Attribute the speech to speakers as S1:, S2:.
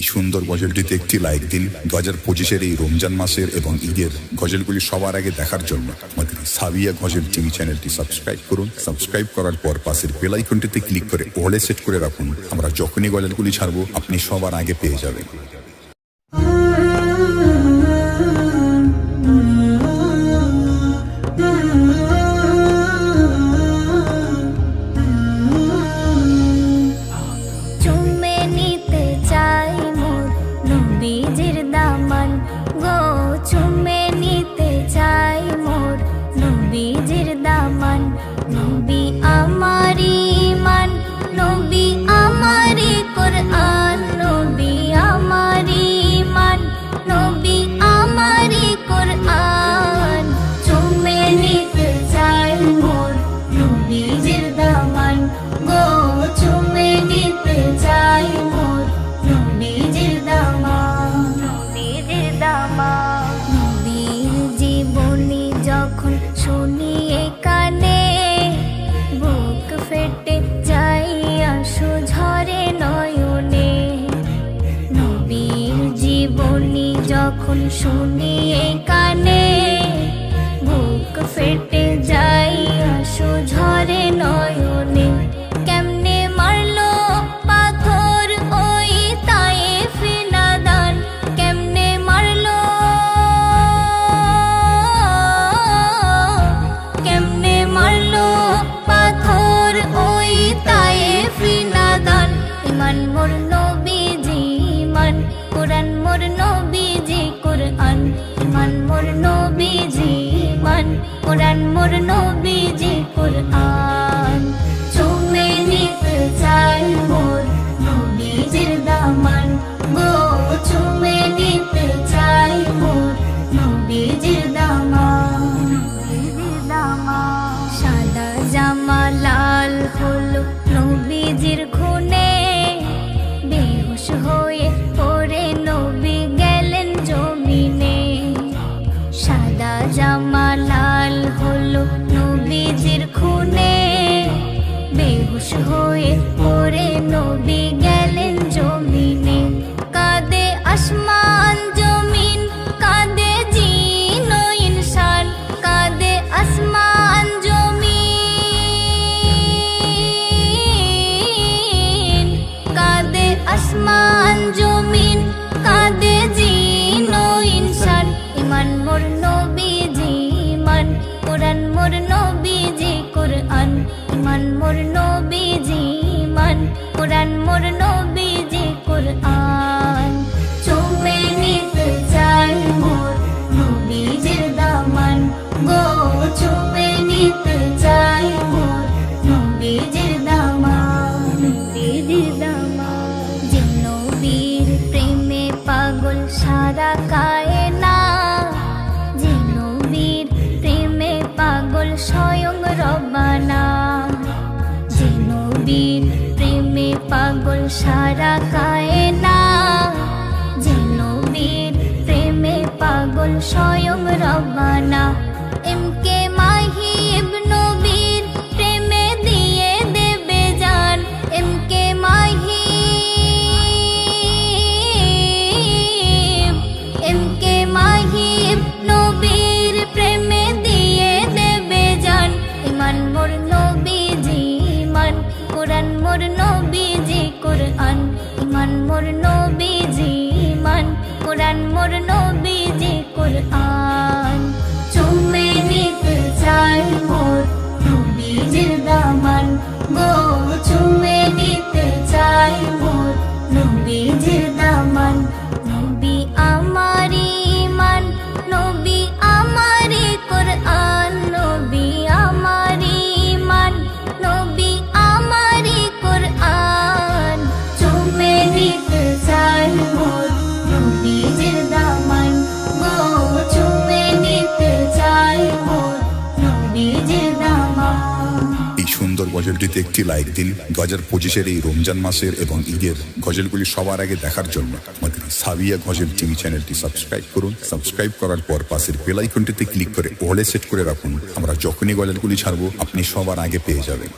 S1: এই সুন্দর গজলটিতে একটি লাইক দিন। 2025-এর এই রমজান মাসের এবং ঈদের গজলগুলি সবার আগে দেখার জন্য আমাদের সাবিয়া গজল টিভি চ্যানেলটি সাবস্ক্রাইব করুন। সাবস্ক্রাইব করার পর পাশের বেল আইকনটিতে ক্লিক করে অলে সেট করে রাখুন। আমরা যখনই গজলগুলি ছাড়বো আপনি সবার আগে পেয়ে যাবেন।
S2: যখন শুনি এই কানে বুক ফেটে যাই আশু ঝরে নয়নে। কেমনে মারলো পাথর ওই তায়েফে নাদান, কেমনে মারলো, কেমনে মারলো পাথর ওই তায়েফে নাদান। ইমান মোর নবীজি ইমান, কোরআন মোর নবীজি কোরআন, ইমান মোর নবীজি ইমান, কোরআন মোর নবীজি কোরআন। চুমে নিতে চাই মোর নবীজির দামান গো, চুমে নিতে চাই মোর নবীজির দামান। সাদা জামা লাল হলো নবীজির খুনে, বেহুশ হয়ে পড়ে নবী গেলেন জমিনে। সাদা জামা লাল হলো নবীজির খুনে, বেহুশ হয়ে পড়ে নবী গেলেন জমিনে। কাঁদে আসমান জমিন, কাঁদে জিন ও ইনসান, কাঁদে আসমান জমিন, কাঁদে আসমান জমিন, কাঁদে জিন ও ইনসান। ইমান মোর নবীজি ইমান, কোরআন মোর নবীজি কোরআন, ইমান মোর নবীজি ইমান, কোরআন মোর নবীজি কোরআন। চুমে নিতে চাই মোর নবীজির দামান গো, চুমে নিতে চাই মোর নবীজির দামান, নবীজির দামান। যে নবীর প্রেমে পাগল সারা কায়না, যে নবীর প্রেমে পাগল স্বয়ং রব্বানা, যে নবীর প্রেমে পাগল সারা কায়না, যে নবীর প্রেমে পাগল স্বয়ং রব্বানা। এমকে মাহি ইবনে নবীর প্রেমে দিয়ে দেবে জান, এমকে মাহি, এমকে মাহি ইবনে নবীর প্রেমে দিয়ে দেবে জান। ইমান মোর নবীজি ইমান, কোরআন মোর নবীজি কোরআন, ইমান মোর নবীজি ইমান, কোরআন মোর নবীজি কোরআন। চুমে নিতে চাই মোর নবীজির দামান গো, চুমে নিতে চাই মোর নবীজির দামান। নবী আমারি ইমান, নবী আমারি কোরআন, নবী আমারি ইমান, নবী আমারি কোরআন। চুমে নিতে চাই মোর নবীজির দামান গো, চুমে নিতে চাই মোর নবীজির দামান।
S1: এই সুন্দর গজলটিতে একটি লাইক দিন। 2025-এর এই রমজান মাসের এবং ঈদের গজলগুলি সবার আগে দেখার জন্য আমাদের সাবিয়া গজল টিভি চ্যানেলটি সাবস্ক্রাইব করুন। সাবস্ক্রাইব করার পর পাশের বেল আইকনটিতে ক্লিক করে অলে সেট করে রাখুন। আমরা যখনই গজলগুলি ছাড়বো আপনি সবার আগে পেয়ে যাবেন।